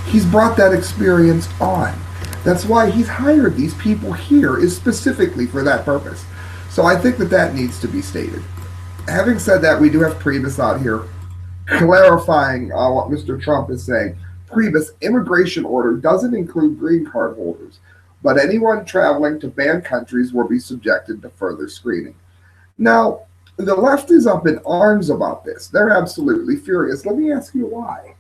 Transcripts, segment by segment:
He's brought that experience on. That's why he's hired these people here, is specifically for that purpose. So I think that that needs to be stated. Having said that, we do have Priebus out here clarifying what Mr. Trump is saying. Priebus immigration order doesn't include green card holders, but anyone traveling to banned countries will be subjected to further screening. Now, the left is up in arms about this. They're absolutely furious. Let me ask you why.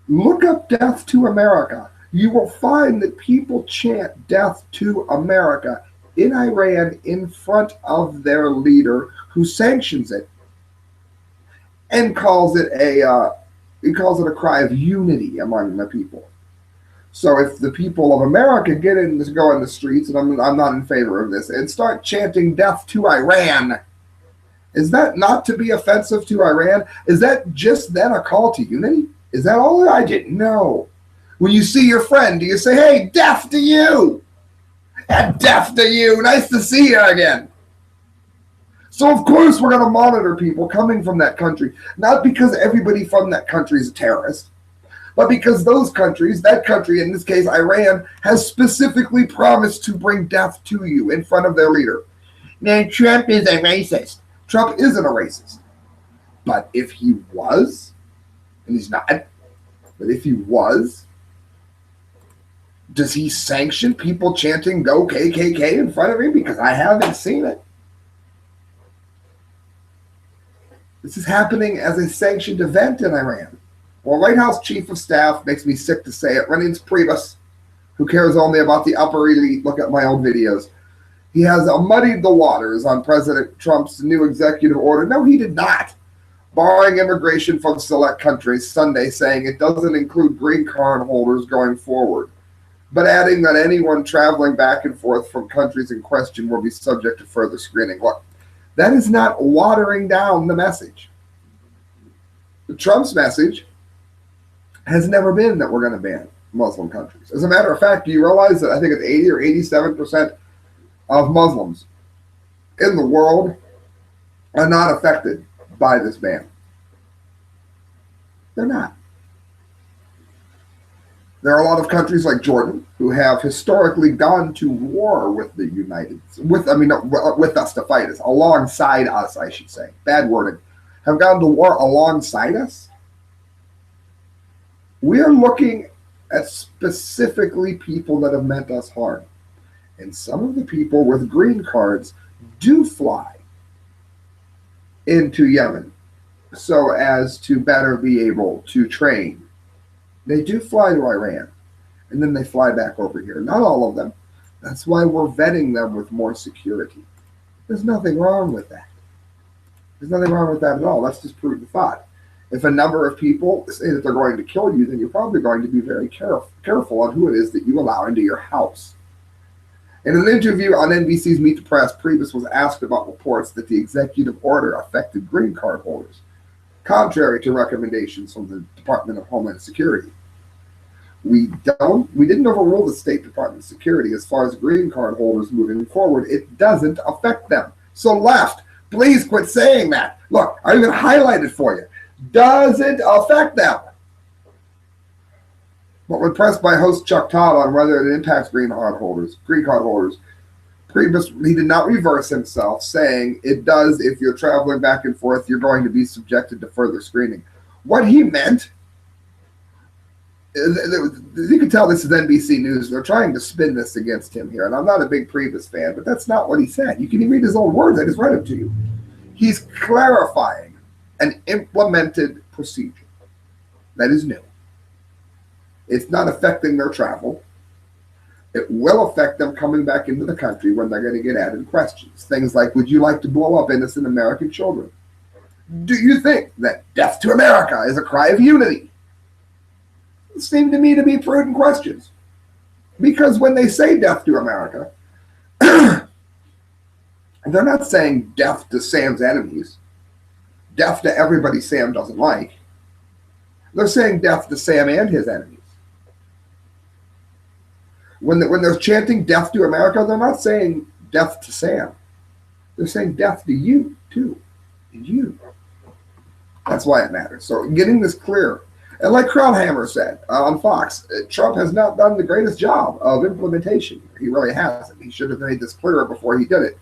Look up Death to America. You will find that people chant Death to America in Iran in front of their leader who sanctions it and calls it a cry of unity among the people. So if the people of America go in the streets, and I'm not in favor of this, and start chanting death to Iran, is that not to be offensive to Iran? Is that just then a call to unity? Is that all? I didn't know. When you see your friend, do you say, hey, death to you? And death to you. Nice to see you again. So of course we're going to monitor people coming from that country, not because everybody from that country is a terrorist, but because that country, in this case Iran, has specifically promised to bring death to you in front of their leader. Now, Trump is a racist. Trump isn't a racist. But if he was, and he's not, but if he was, does he sanction people chanting "Go KKK" in front of him? Because I haven't seen it. This is happening as a sanctioned event in Iran. Well, White House Chief of Staff, makes me sick to say it, my name's Priebus, who cares only about the upper elite. Look at my old videos. He has muddied the waters on President Trump's new executive order. No, he did not. Barring immigration from select countries Sunday, saying it doesn't include green card holders going forward, but adding that anyone traveling back and forth from countries in question will be subject to further screening. Look, that is not watering down the message. Trump's message has never been that we're going to ban Muslim countries. As a matter of fact, do you realize that I think it's 80 or 87% of Muslims in the world are not affected by this ban? They're not. There are a lot of countries like Jordan who have historically gone to war with with us to fight us, alongside us, I should say. Bad wording. Have gone to war alongside us. We are looking at specifically people that have meant us harm. And some of the people with green cards do fly into Yemen so as to better be able to train. They do fly to Iran, and then they fly back over here. Not all of them. That's why we're vetting them with more security. There's nothing wrong with that. There's nothing wrong with that at all. That's just proof of thought. If a number of people say that they're going to kill you, then you're probably going to be very careful on who it is that you allow into your house. In an interview on NBC's Meet the Press, Priebus was asked about reports that the executive order affected green card holders, contrary to recommendations from the Department of Homeland Security. We didn't overrule the State Department of Security as far as green card holders moving forward. It doesn't affect them. So left, please quit saying that. Look, I even highlighted for you. Doesn't affect them. But when pressed by host Chuck Todd on whether it impacts green card holders, Priebus, he did not reverse himself, saying it does. If you're traveling back and forth, you're going to be subjected to further screening. What he meant, you can tell this is NBC News. They're trying to spin this against him here, and I'm not a big Priebus fan, but that's not what he said. You can read his own words. I just read them to you. He's clarifying an implemented procedure that is new. It's not affecting their travel. It will affect them coming back into the country when they're going to get added questions. Things like, would you like to blow up innocent American children? Do you think that death to America is a cry of unity? It seemed to me to be prudent questions. Because when they say death to America, they're not saying death to Sam's enemies, death to everybody Sam doesn't like. They're saying death to Sam and his enemies. When they're chanting death to America, they're not saying death to Sam. They're saying death to you, too. And you. That's why it matters. So getting this clear. And like Krauthammer said on Fox, Trump has not done the greatest job of implementation. He really hasn't. He should have made this clearer before he did it.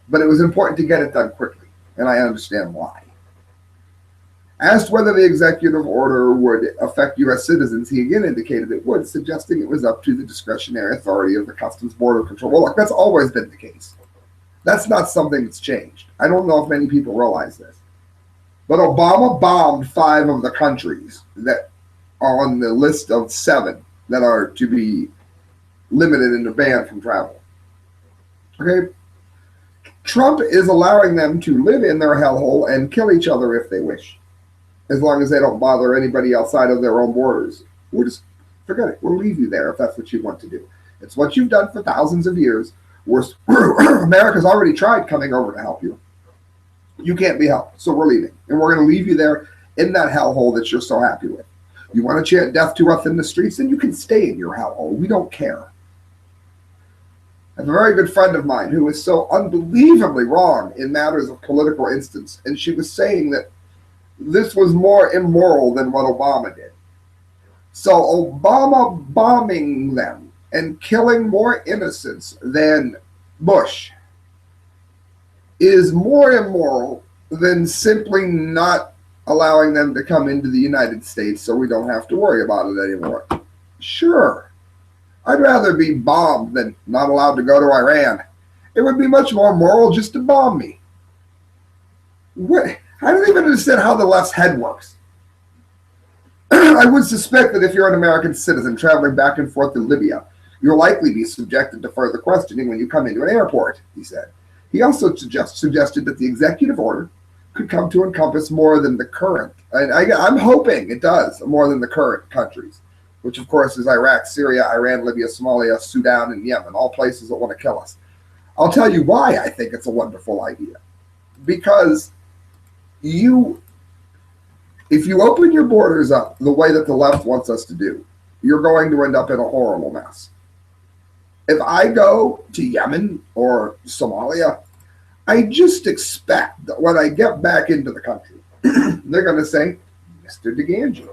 But it was important to get it done quickly, and I understand why. Asked whether the executive order would affect U.S. citizens, he again indicated it would, suggesting it was up to the discretionary authority of the Customs Border Control. Well, look, that's always been the case. That's not something that's changed. I don't know if many people realize this. But Obama bombed 5 of the countries that are on the list of 7 that are to be limited and banned from travel. Okay? Trump is allowing them to live in their hellhole and kill each other if they wish, as long as they don't bother anybody outside of their own borders. We'll just forget it. We'll leave you there if that's what you want to do. It's what you've done for thousands of years. America's already tried coming over to help you. You can't be helped, so we're leaving. And we're going to leave you there in that hellhole that you're so happy with. You want to chant death to us in the streets, then you can stay in your hellhole. We don't care. I have a very good friend of mine who is so unbelievably wrong in matters of political instance, and she was saying that this was more immoral than what Obama did. So Obama bombing them and killing more innocents than Bush is more immoral than simply not allowing them to come into the United States so we don't have to worry about it anymore. Sure, I'd rather be bombed than not allowed to go to Iran. It would be much more moral just to bomb me. What? I don't even understand how the left's head works. I would suspect that if you're an American citizen traveling back and forth to Libya, you'll likely be subjected to further questioning when you come into an airport, he said. He also suggested that the executive order could come to encompass more than the current, and I'm hoping it does, more than the current countries, which of course is Iraq, Syria, Iran, Libya, Somalia, Sudan, and Yemen, all places that want to kill us. I'll tell you why I think it's a wonderful idea. Because if you open your borders up the way that the left wants us to do, you're going to end up in a horrible mess. If I go to Yemen or Somalia, I just expect that when I get back into the country, they're going to say, Mr. Gangi.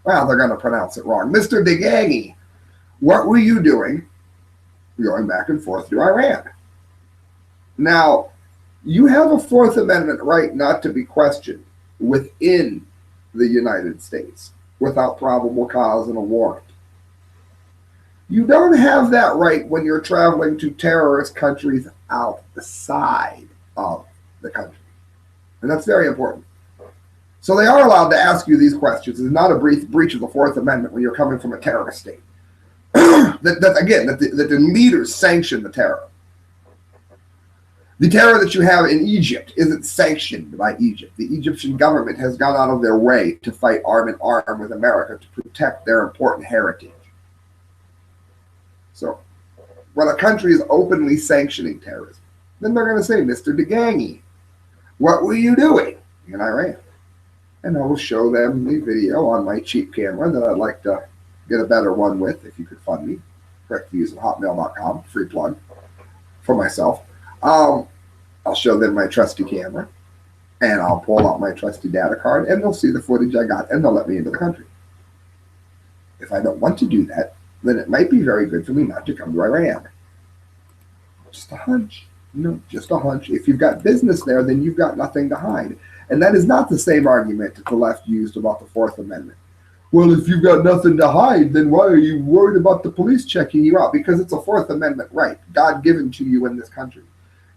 Well, they're going to pronounce it wrong. Mr. Gangi, what were you doing going back and forth to Iran? Now, you have a Fourth Amendment right not to be questioned within the United States without probable cause and a warrant. You don't have that right when you're traveling to terrorist countries outside of the country. And that's very important. So they are allowed to ask you these questions. It's not a breach of the Fourth Amendment when you're coming from a terrorist state. that the leaders sanction the terror. The terror that you have in Egypt isn't sanctioned by Egypt. The Egyptian government has gone out of their way to fight arm in arm with America to protect their important heritage. So when a country is openly sanctioning terrorism, then they're going to say, Mr. Gangi, what were you doing in Iran? And I will show them the video on my cheap camera that I'd like to get a better one with if you could fund me. Correctviews at hotmail.com, free plug for myself. I'll show them my trusty camera, and I'll pull out my trusty data card, and they'll see the footage I got, and they'll let me into the country. If I don't want to do that, then it might be very good for me not to come to Iran. Just a hunch. Just a hunch. If you've got business there, then you've got nothing to hide. And that is not the same argument that the left used about the Fourth Amendment. Well, if you've got nothing to hide, then why are you worried about the police checking you out? Because it's a Fourth Amendment right, God given to you in this country.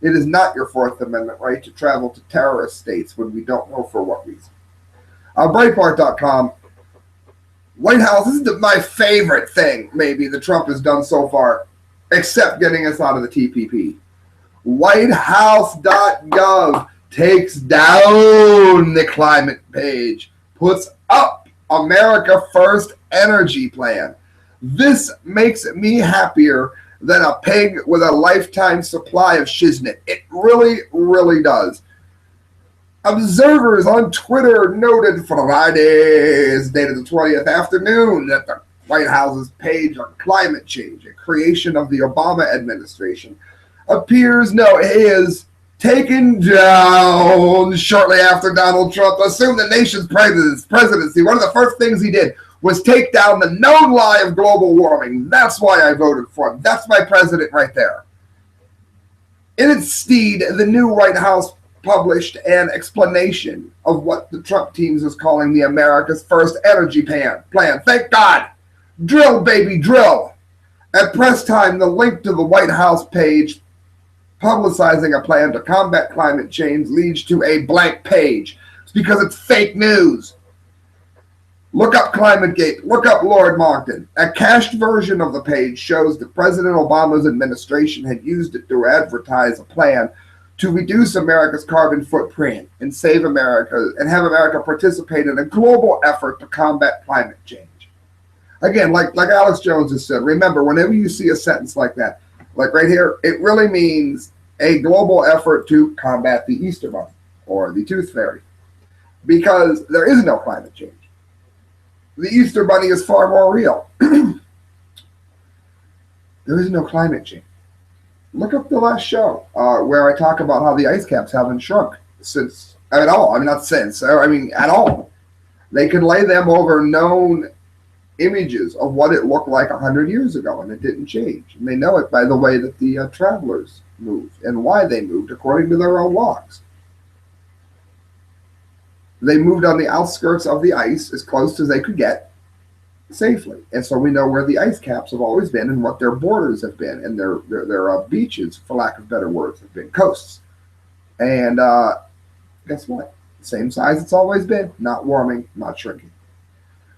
It is not your Fourth Amendment right to travel to terrorist states when we don't know for what reason. Breitbart.com. White House, this is my favorite thing, maybe, that Trump has done so far, except getting us out of the TPP. Whitehouse.gov takes down the climate page, puts up America First energy plan. This makes me happier than a pig with a lifetime supply of shiznit. It really, really does. Observers on Twitter noted Friday's dated the 20th afternoon that the White House's page on climate change, a creation of the Obama administration, appears taken down shortly after Donald Trump assumed the nation's presidency. One of the first things he did was take down the known lie of global warming. That's why I voted for him. That's my president right there. In its stead, the new White House published an explanation of what the Trump teams is calling the America's First Energy Plan. Thank God. Drill, baby, drill. At press time, the link to the White House page publicizing a plan to combat climate change leads to a blank page. It's because it's fake news. Look up ClimateGate. Look up Lord Monckton. A cached version of the page shows that President Obama's administration had used it to advertise a plan to reduce America's carbon footprint and save America and have America participate in a global effort to combat climate change. Again, like Alex Jones has said, remember, whenever you see a sentence like that, like right here, it really means a global effort to combat the Easter Bunny or the Tooth Fairy, because there is no climate change. The Easter Bunny is far more real. There is no climate change. Look up the last show where I talk about how the ice caps haven't shrunk since at all. I mean, not since. I mean, at all. They could lay them over known images of what it looked like 100 years ago, and it didn't change. And they know it by the way that the travelers moved and why they moved according to their own logs. They moved on the outskirts of the ice as close as they could get safely. And so we know where the ice caps have always been and what their borders have been, and their beaches, for lack of better words, have been coasts. And guess what? Same size it's always been, not warming, not shrinking.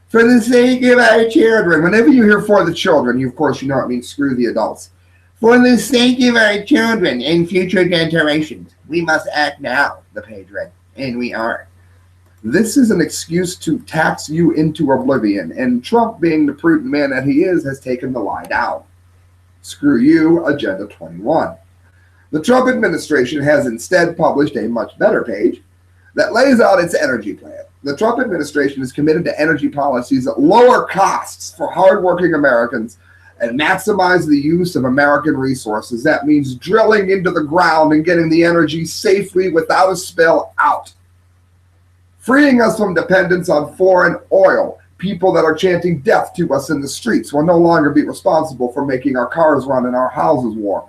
For the sake of our children. Whenever you hear for the children, you of course you know it means screw the adults. For the sake of our children and future generations, we must act now, the page read, and we are. This is an excuse to tax you into oblivion, and Trump, being the prudent man that he is, has taken the lie down. Screw you, Agenda 21. The Trump administration has instead published a much better page that lays out its energy plan. The Trump administration is committed to energy policies that lower costs for hardworking Americans and maximize the use of American resources. That means drilling into the ground and getting the energy safely without a spill out. Freeing us from dependence on foreign oil. People that are chanting death to us in the streets will no longer be responsible for making our cars run and our houses warm.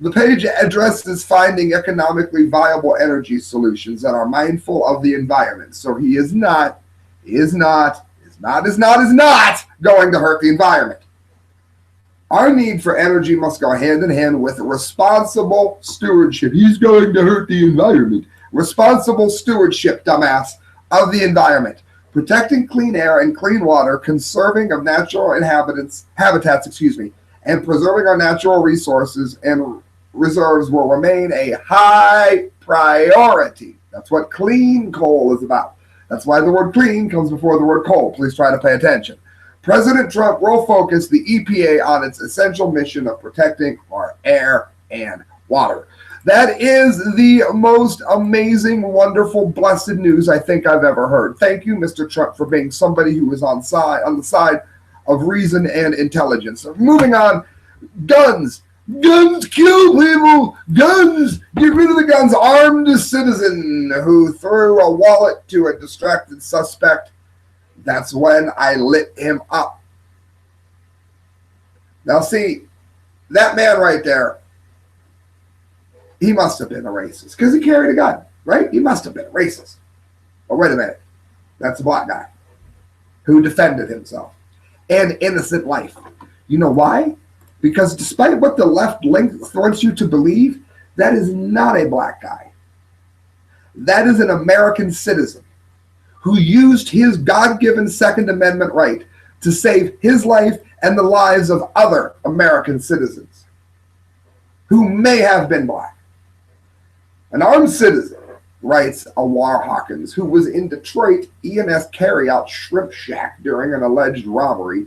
The page addresses finding economically viable energy solutions that are mindful of the environment. So he is not going to hurt the environment. Our need for energy must go hand in hand with responsible stewardship. He's going to hurt the environment. Responsible stewardship, dumbass, of the environment. Protecting clean air and clean water, conserving of natural habitats, and preserving our natural resources and reserves will remain a high priority. That's what clean coal is about. That's why the word clean comes before the word coal. Please try to pay attention. President Trump will focus the EPA on its essential mission of protecting our air and water. That is the most amazing, wonderful, blessed news I think I've ever heard. Thank you, Mr. Trump, for being somebody who is on the side of reason and intelligence. So moving on, guns. Guns kill people. Guns. Get rid of the guns. Armed citizen who threw a wallet to a distracted suspect. That's when I lit him up. Now see, that man right there, he must have been a racist because he carried a gun, right? He must have been a racist. But wait a minute. That's a black guy who defended himself. An innocent life. You know why? Because despite what the left wants you to believe, that is not a black guy. That is an American citizen who used his God-given Second Amendment right to save his life and the lives of other American citizens who may have been black. An armed citizen, writes Awar Hawkins, who was in Detroit EMS carryout shrimp shack during an alleged robbery,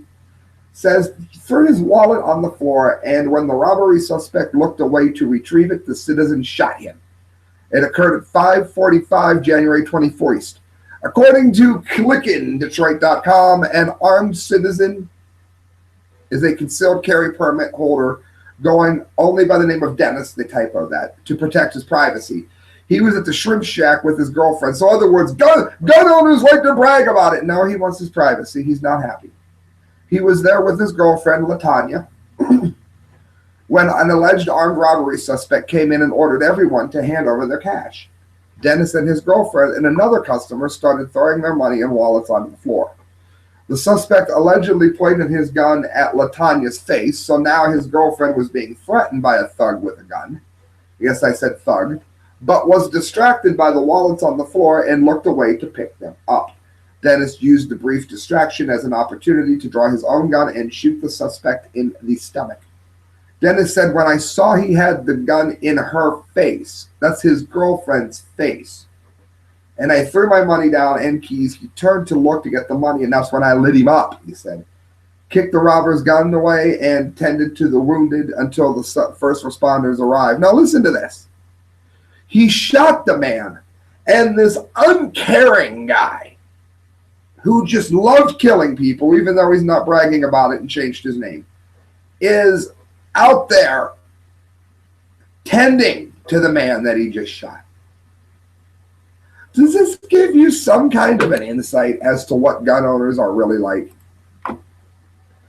says he threw his wallet on the floor, and when the robbery suspect looked away to retrieve it, the citizen shot him. It occurred at 5:45 January 24th. According to clickindetroit.com, an armed citizen is a concealed carry permit holder going only by the name of Dennis, they typo that, to protect his privacy. He was at the shrimp shack with his girlfriend. So in other words, gun owners like to brag about it. No, he wants his privacy. He's not happy. He was there with his girlfriend, LaTanya, when an alleged armed robbery suspect came in and ordered everyone to hand over their cash. Dennis and his girlfriend and another customer started throwing their money and wallets onto the floor. The suspect allegedly pointed his gun at LaTanya's face, so now his girlfriend was being threatened by a thug with a gun. Yes, I said thug, but was distracted by the wallets on the floor and looked away to pick them up. Dennis used the brief distraction as an opportunity to draw his own gun and shoot the suspect in the stomach. Dennis said, when I saw he had the gun in her face, that's his girlfriend's face, and I threw my money down and keys, he turned to look to get the money, and that's when I lit him up, he said. Kicked the robber's gun away and tended to the wounded until the first responders arrived. Now listen to this. He shot the man, and this uncaring guy who just loved killing people, even though he's not bragging about it and changed his name, is out there tending to the man that he just shot. Does this give you some kind of an insight as to what gun owners are really like?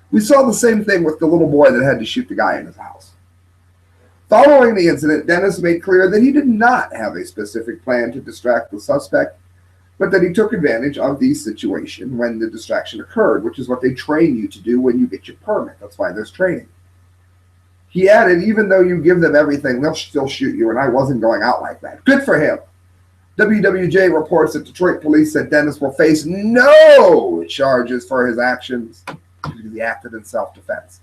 We saw the same thing with the little boy that had to shoot the guy in his house. Following the incident, Dennis made clear that he did not have a specific plan to distract the suspect, but that he took advantage of the situation when the distraction occurred, which is what they train you to do when you get your permit. That's why there's training. He added, even though you give them everything, they'll still shoot you, and I wasn't going out like that. Good for him. WWJ reports that Detroit police said Dennis will face no charges for his actions because he acted in self-defense.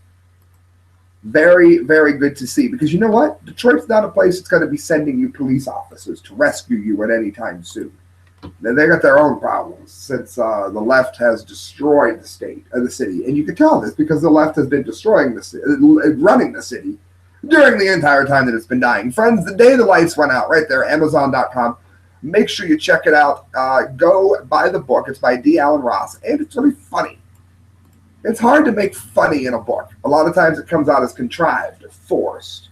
Very, very good to see, because you know what? Detroit's not a place that's going to be sending you police officers to rescue you at any time soon. They got their own problems since the left has destroyed the city. And you can tell this because the left has been destroying the city, running the city during the entire time that it's been dying. Friends, the day the lights went out, right there, Amazon.com. Make sure you check it out. Go buy the book. It's by D. Allen Ross, and it's really funny. It's hard to make funny in a book. A lot of times it comes out as contrived or forced.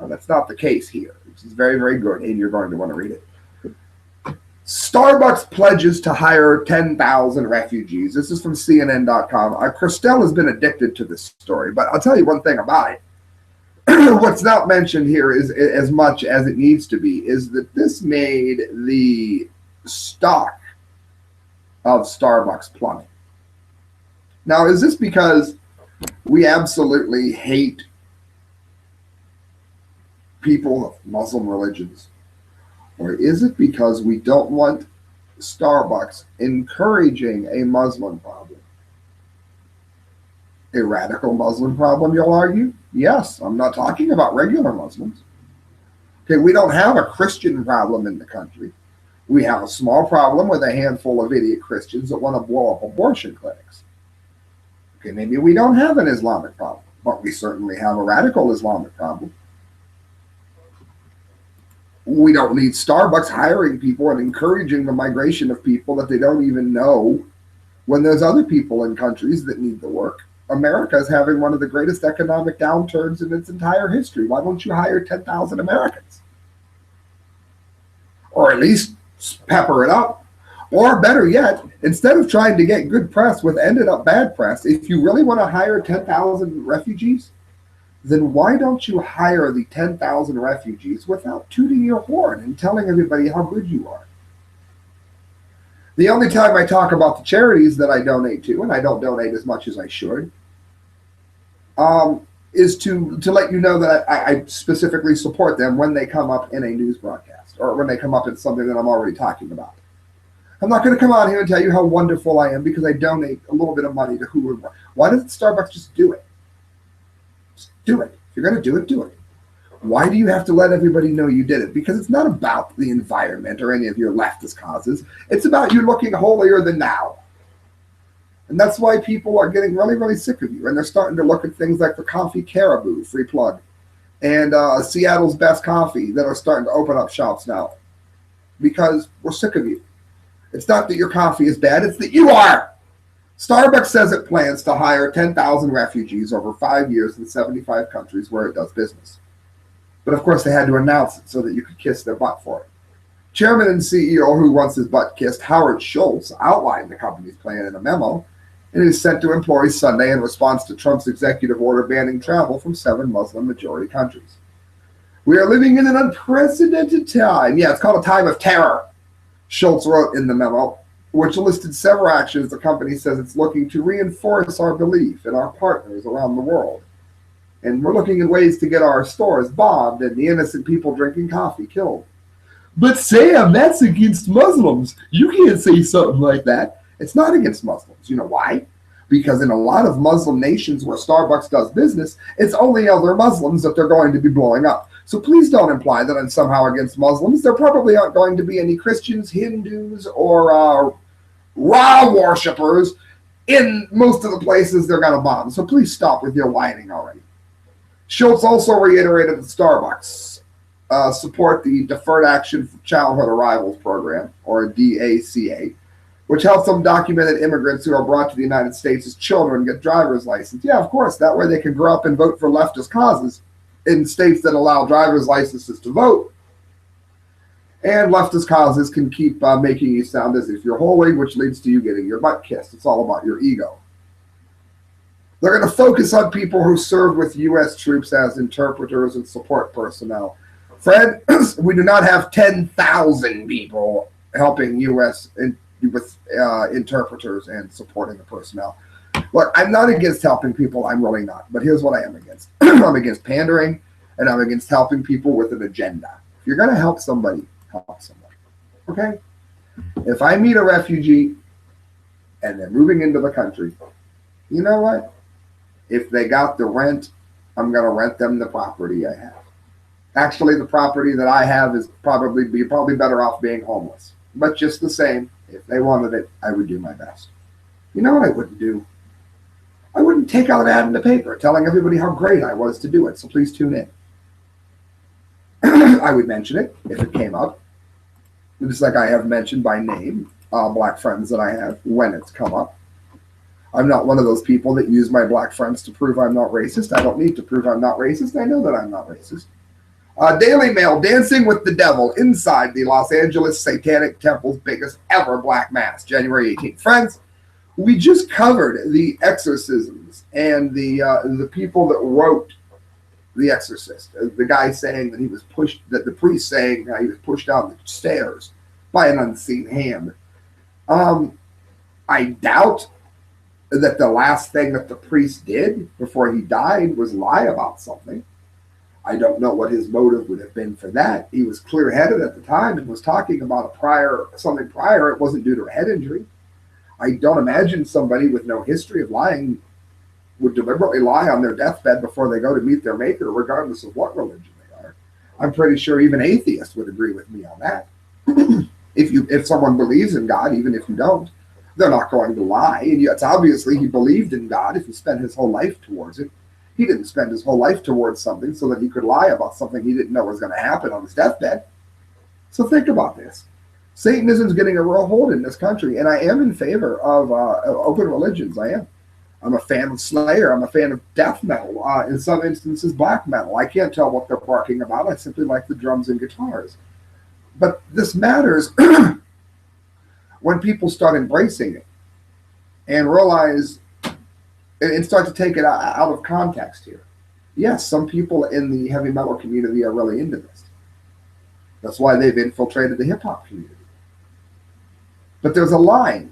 That's not the case here. This is very, very good, and you're going to want to read it. Starbucks pledges to hire 10,000 refugees. This is from CNN.com. Christelle has been addicted to this story, but I'll tell you one thing about it. What's not mentioned here is, as much as it needs to be, is that this made the stock of Starbucks plummet. Now, is this because we absolutely hate people of Muslim religions? Or is it because we don't want Starbucks encouraging a Muslim problem? A radical Muslim problem, you'll argue? Yes, I'm not talking about regular Muslims. Okay, we don't have a Christian problem in the country. We have a small problem with a handful of idiot Christians that want to blow up abortion clinics. Okay, maybe we don't have an Islamic problem, but we certainly have a radical Islamic problem. We don't need Starbucks hiring people and encouraging the migration of people that they don't even know when there's other people in countries that need the work. America is having one of the greatest economic downturns in its entire history. Why don't you hire 10,000 Americans? Or at least pepper it up. Or better yet, instead of trying to get good press with ended up bad press, if you really want to hire 10,000 refugees, then why don't you hire the 10,000 refugees without tooting your horn and telling everybody how good you are? The only time I talk about the charities that I donate to, and I don't donate as much as I should, is to let you know that I specifically support them when they come up in a news broadcast or when they come up in something that I'm already talking about. I'm not going to come out here and tell you how wonderful I am because I donate a little bit of money to who and what. Why doesn't Starbucks just do it? Just do it. If you're going to do it, do it. Why do you have to let everybody know you did it? Because it's not about the environment or any of your leftist causes. It's about you looking holier than thou. And that's why people are getting really, really sick of you. And they're starting to look at things like the Coffee Caribou, free plug, and Seattle's Best Coffee that are starting to open up shops now. Because we're sick of you. It's not that your coffee is bad, it's that you are. Starbucks says it plans to hire 10,000 refugees over 5 years in 75 countries where it does business. But of course, they had to announce it so that you could kiss their butt for it. Chairman and CEO who wants his butt kissed, Howard Schultz, outlined the company's plan in a memo, and it is sent to employees Sunday in response to Trump's executive order banning travel from 7 Muslim-majority countries. We are living in an unprecedented time. Yeah, it's called a time of terror, Schultz wrote in the memo, which listed several actions the company says it's looking to reinforce our belief in our partners around the world. And we're looking at ways to get our stores bombed and the innocent people drinking coffee killed. But Sam, that's against Muslims. You can't say something like that. It's not against Muslims. You know why? Because in a lot of Muslim nations where Starbucks does business, it's only other Muslims that they're going to be blowing up. So please don't imply that I'm somehow against Muslims. There probably aren't going to be any Christians, Hindus, or Ra worshippers in most of the places they're going to bomb. So please stop with your whining already. Schultz also reiterated that Starbucks support the Deferred Action for Childhood Arrivals program, or DACA, which helps undocumented immigrants who are brought to the United States as children get driver's license. Yeah, of course, that way they can grow up and vote for leftist causes in states that allow driver's licenses to vote. And leftist causes can keep making you sound as if you're holy, which leads to you getting your butt kissed. It's all about your ego. They're going to focus on people who served with U.S. troops as interpreters and support personnel. Fred, we do not have 10,000 people helping U.S. with interpreters and supporting the personnel. Look, I'm not against helping people. I'm really not. But here's what I am against. I'm against pandering, and I'm against helping people with an agenda. If you're going to help somebody, help somebody. Okay? If I meet a refugee and they're moving into the country, you know what? If they got the rent, I'm going to rent them the property I have. Actually, the property that I have is probably better off being homeless. But just the same, if they wanted it, I would do my best. You know what I wouldn't do? I wouldn't take out an ad in the paper telling everybody how great I was to do it, so please tune in. I would mention it if it came up. Just like I have mentioned by name black friends that I have when it's come up. I'm not one of those people that use my black friends to prove I'm not racist. I don't need to prove I'm not racist. I know that I'm not racist. Daily Mail, dancing with the devil inside the Los Angeles Satanic Temple's biggest ever black mass, January 18th. Friends, we just covered the exorcisms and the people that wrote The Exorcist. The guy saying that he was pushed, that the priest saying he was pushed down the stairs by an unseen hand. I doubt that the last thing that the priest did before he died was lie about something. I don't know what his motive would have been for that. He was clear-headed at the time and was talking about something prior. It wasn't due to a head injury. I don't imagine somebody with no history of lying would deliberately lie on their deathbed before they go to meet their maker, regardless of what religion they are. I'm pretty sure even atheists would agree with me on that. If someone believes in God, even if you don't, they're not going to lie. And yet, obviously, he believed in God if he spent his whole life towards it. He didn't spend his whole life towards something so that he could lie about something he didn't know was going to happen on his deathbed. So think about this. Satanism's getting a real hold in this country, and I am in favor of open religions. I am. I'm a fan of Slayer. I'm a fan of death metal. In some instances, black metal. I can't tell what they're barking about. I simply like the drums and guitars. But this matters when people start embracing it and realize and start to take it out of context here. Yes, some people in the heavy metal community are really into this. That's why they've infiltrated the hip-hop community. But there's a line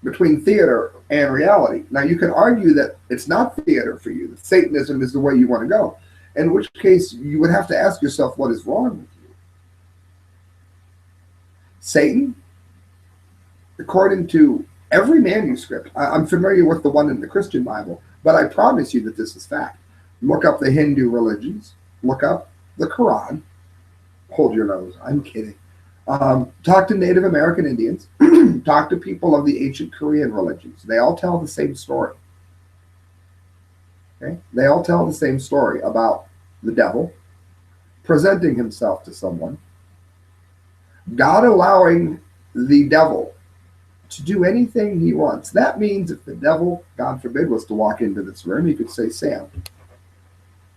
between theater and reality. Now, you can argue that it's not theater for you, that Satanism is the way you want to go, in which case you would have to ask yourself what is wrong with you. Satan, according to every manuscript, I'm familiar with the one in the Christian Bible, but I promise you that this is fact. Look up the Hindu religions, look up the Quran, hold your nose, I'm kidding. Talk to Native American Indians, talk to people of the ancient Korean religions. They all tell the same story. Okay? They all tell the same story about the devil presenting himself to someone, God allowing the devil to do anything he wants. That means if the devil, God forbid, was to walk into this room, he could say, Sam,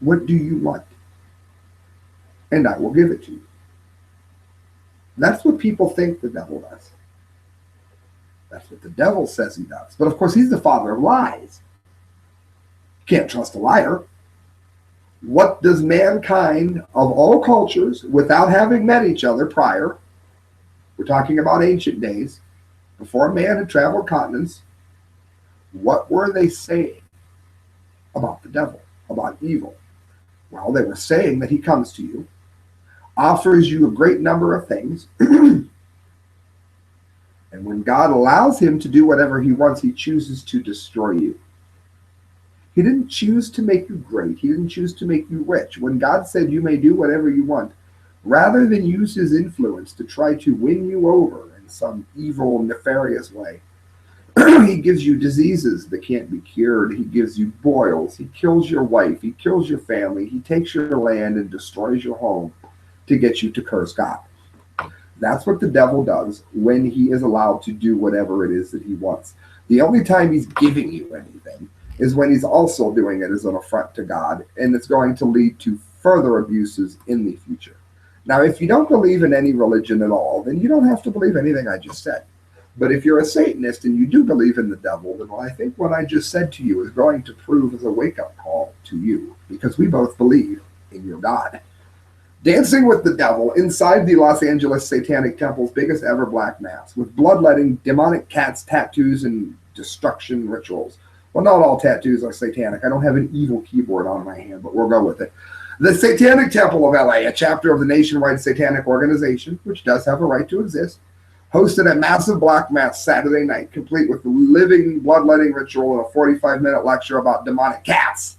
what do you want? And I will give it to you. That's what people think the devil does. That's what the devil says he does. But of course, he's the father of lies. You can't trust a liar. What does mankind of all cultures, without having met each other prior, we're talking about ancient days, before man had traveled continents, what were they saying about the devil, about evil? Well, they were saying that he comes to you, offers you a great number of things, and when God allows him to do whatever he wants, he chooses to destroy you. He didn't choose to make you great. He didn't choose to make you rich. When God said you may do whatever you want, rather than use his influence to try to win you over in some evil, nefarious way, he gives you diseases that can't be cured. He gives you boils. He kills your wife. He kills your family. He takes your land and destroys your home to get you to curse God. That's what the devil does when he is allowed to do whatever it is that he wants. The only time he's giving you anything is when he's also doing it as an affront to God, and it's going to lead to further abuses in the future. Now, if you don't believe in any religion at all, then you don't have to believe anything I just said. But if you're a Satanist and you do believe in the devil, then I think what I just said to you is going to prove as a wake-up call to you, because we both believe in your God. Dancing with the devil inside the Los Angeles Satanic Temple's biggest ever black mass, with bloodletting, demonic cats, tattoos, and destruction rituals. Well, not all tattoos are satanic. I don't have an evil keyboard on my hand, but we'll go with it. The Satanic Temple of LA, a chapter of the nationwide satanic organization, which does have a right to exist, hosted a massive black mass Saturday night, complete with the living bloodletting ritual and a 45-minute lecture about demonic cats.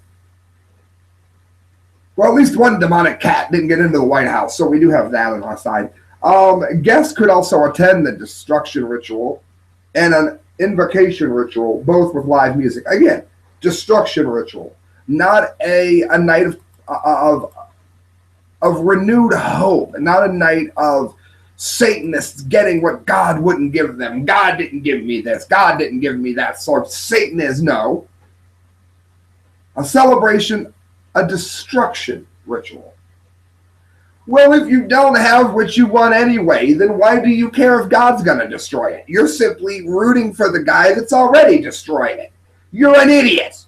Well, at least one demonic cat didn't get into the White House, so we do have that on our side. Guests could also attend the destruction ritual and an invocation ritual, both with live music. Again, destruction ritual, not a night of renewed hope, not a night of Satanists getting what God wouldn't give them. God didn't give me this. God didn't give me that. So Satan is no. A celebration, a destruction ritual. Well, if you don't have what you want anyway, then why do you care if God's going to destroy it? You're simply rooting for the guy that's already destroying it. You're an idiot.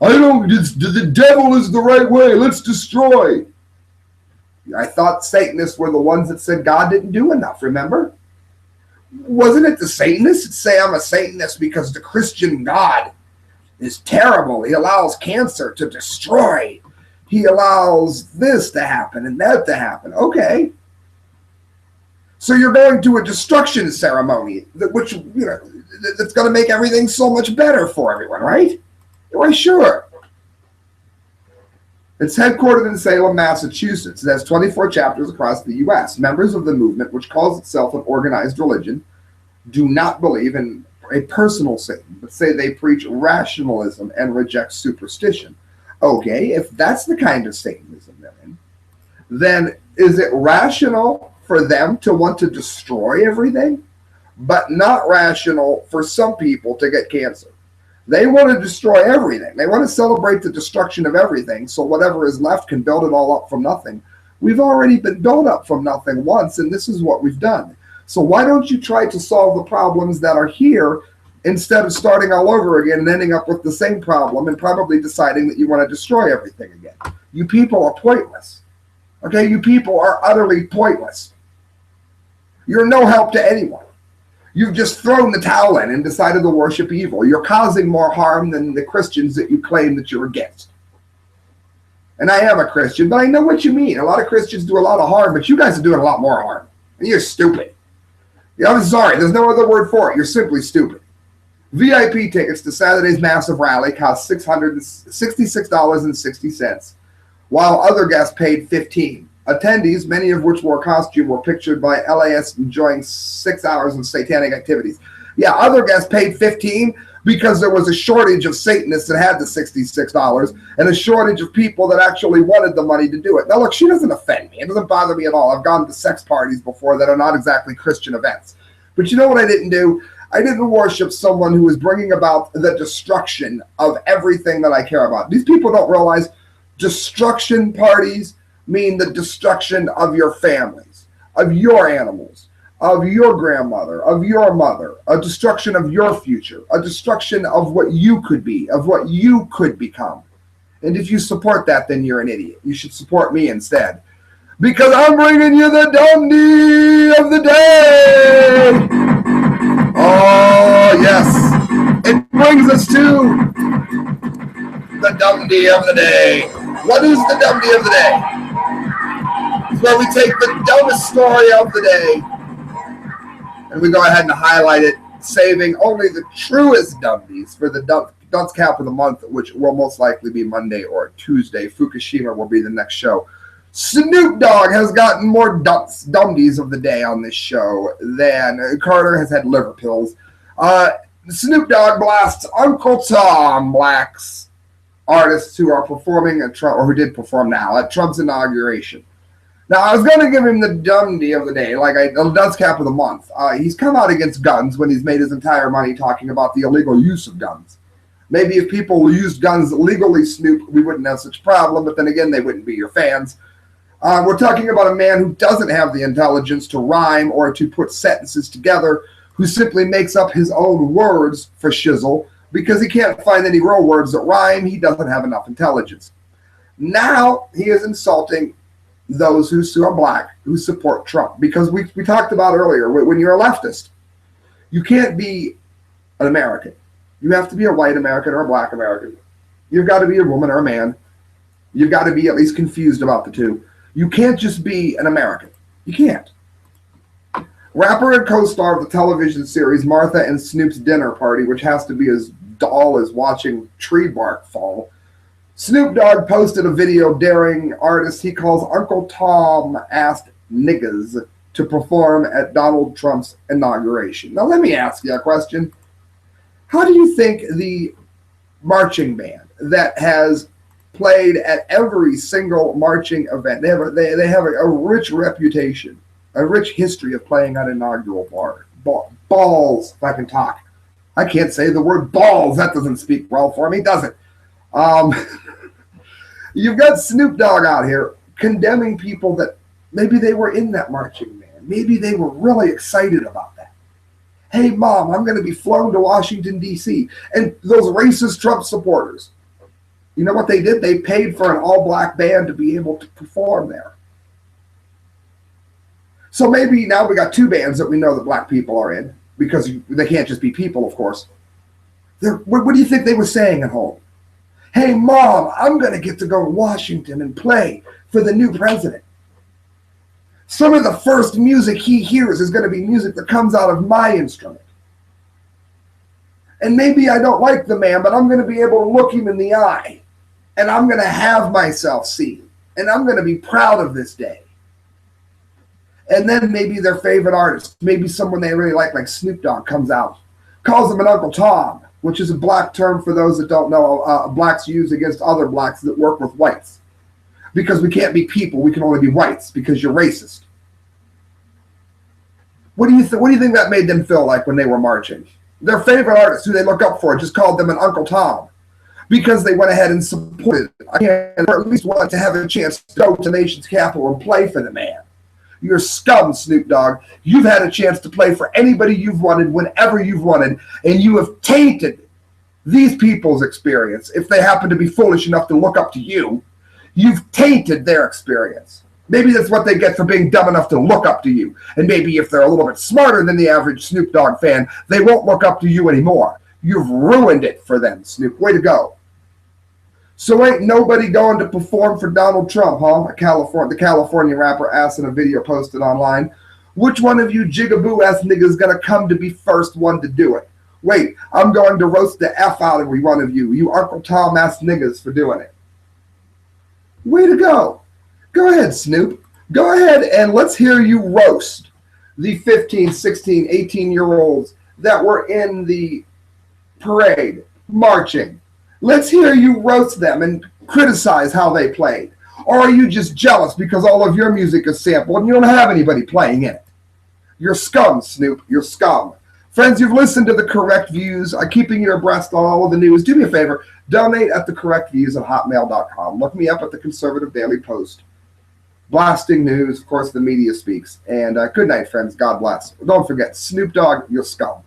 The devil is the right way. Let's destroy. I thought Satanists were the ones that said God didn't do enough, remember? Wasn't it the Satanists that say I'm a Satanist because the Christian God is terrible? He allows cancer to destroy. He allows this to happen and that to happen. Okay. So you're going to a destruction ceremony, which, that's going to make everything so much better for everyone, right? Why, sure. It's headquartered in Salem, Massachusetts. It has 24 chapters across the U.S. Members of the movement, which calls itself an organized religion, do not believe in a personal Satan, but say they preach rationalism and reject superstition. Okay, if that's the kind of Satanism they're in, then is it rational for them to want to destroy everything, but not rational for some people to get cancer? They want to destroy everything. They want to celebrate the destruction of everything, so whatever is left can build it all up from nothing. We've already been built up from nothing once, and this is what we've done. So why don't you try to solve the problems that are here instead of starting all over again and ending up with the same problem and probably deciding that you want to destroy everything again? You people are pointless. Okay, you people are utterly pointless. You're no help to anyone. You've just thrown the towel in and decided to worship evil. You're causing more harm than the Christians that you claim that you're against. And I am a Christian, but I know what you mean. A lot of Christians do a lot of harm, but you guys are doing a lot more harm. And you're stupid. I'm sorry, there's no other word for it. You're simply stupid. VIP tickets to Saturday's massive rally cost $666.60, while other guests paid $15. Attendees, many of which wore costume, were pictured by LAS enjoying 6 hours of satanic activities. Yeah, other guests paid $15 because there was a shortage of Satanists that had the $66 and a shortage of people that actually wanted the money to do it. Now, look, she doesn't offend me. It doesn't bother me at all. I've gone to sex parties before that are not exactly Christian events. But you know what I didn't do? I didn't worship someone who was bringing about the destruction of everything that I care about. These people don't realize destruction parties mean the destruction of your families, of your animals, of your grandmother, of your mother, a destruction of your future, a destruction of what you could be, of what you could become. And if you support that, then you're an idiot. You should support me instead. Because I'm bringing you the DUMDEE of the day. Oh, yes. It brings us to the DUMDEE of the day. What is the DUMDEE of the day? It's where we take the dumbest story of the day and we go ahead and highlight it, saving only the truest DUMDEEs for the dunce cap of the month, which will most likely be Monday or Tuesday. Fukushima will be the next show. Snoop Dogg has gotten more DUMDEEs of the day on this show than Carter has had liver pills. Snoop Dogg blasts Uncle Tom, blacks artists who are performing at Trump, or who did perform now, at Trump's inauguration. Now, I was going to give him the DUMDEE of the day, the dunce cap of the month. He's come out against guns when he's made his entire money talking about the illegal use of guns. Maybe if people used guns legally, Snoop, we wouldn't have such a problem, but then again, they wouldn't be your fans. We're talking about a man who doesn't have the intelligence to rhyme or to put sentences together, who simply makes up his own words for shizzle because he can't find any real words that rhyme. He doesn't have enough intelligence. Now he is insulting those who are black, who support Trump. Because we talked about earlier, when you're a leftist, you can't be an American. You have to be a white American or a black American. You've got to be a woman or a man. You've got to be at least confused about the two. You can't just be an American. You can't. Rapper and co-star of the television series Martha and Snoop's Dinner Party, which has to be as dull as watching tree bark fall, Snoop Dogg posted a video daring artists he calls Uncle Tom asked niggas to perform at Donald Trump's inauguration. Now let me ask you a question. How do you think the marching band that has played at every single marching event, they have a rich reputation, a rich history of playing on inaugural balls, if I can talk. I can't say the word balls. That doesn't speak well for me, does it? You've got Snoop Dogg out here condemning people that maybe they were in that marching band. Maybe they were really excited about that. Hey, Mom, I'm going to be flown to Washington, D.C. And those racist Trump supporters, you know what they did? They paid for an all-black band to be able to perform there. So maybe now we got two bands that we know that black people are in, because they can't just be people, of course. What do you think they were saying at home? Hey, Mom, I'm going to get to go to Washington and play for the new president. Some of the first music he hears is going to be music that comes out of my instrument. And maybe I don't like the man, but I'm going to be able to look him in the eye. And I'm going to have myself seen. And I'm going to be proud of this day. And then maybe their favorite artist, maybe someone they really like Snoop Dogg, comes out, calls him an Uncle Tom, which is a black term for those that don't know. Blacks use against other blacks that work with whites. Because we can't be people, we can only be whites because you're racist. What do you think that made them feel like when they were marching? Their favorite artist, who they look up for, just called them an Uncle Tom because they went ahead and supported it, or at least wanted to have a chance to go to the nation's capital and play for the man. You're scum, Snoop Dogg. You've had a chance to play for anybody you've wanted, whenever you've wanted, and you have tainted these people's experience. If they happen to be foolish enough to look up to you, you've tainted their experience. Maybe that's what they get for being dumb enough to look up to you. And maybe if they're a little bit smarter than the average Snoop Dogg fan, they won't look up to you anymore. You've ruined it for them, Snoop. Way to go. So ain't nobody going to perform for Donald Trump, huh? The California rapper asked in a video posted online. Which one of you jigaboo-ass niggas gonna come to be first one to do it? Wait, I'm going to roast the F out of every one of you Uncle Tom-ass niggas for doing it. Way to go. Go ahead, Snoop. Go ahead and let's hear you roast the 15, 16, 18-year-olds that were in the parade, marching. Let's hear you roast them and criticize how they played. Or are you just jealous because all of your music is sampled and you don't have anybody playing in it? You're scum, Snoop. You're scum. Friends, you've listened to The Correct Views. Keeping you abreast on all of the news. Do me a favor. Donate at thecorrectviews@hotmail.com. Look me up at the Conservative Daily Post. Blasting news. Of course, the media speaks. And good night, friends. God bless. Don't forget, Snoop Dogg, you're scum.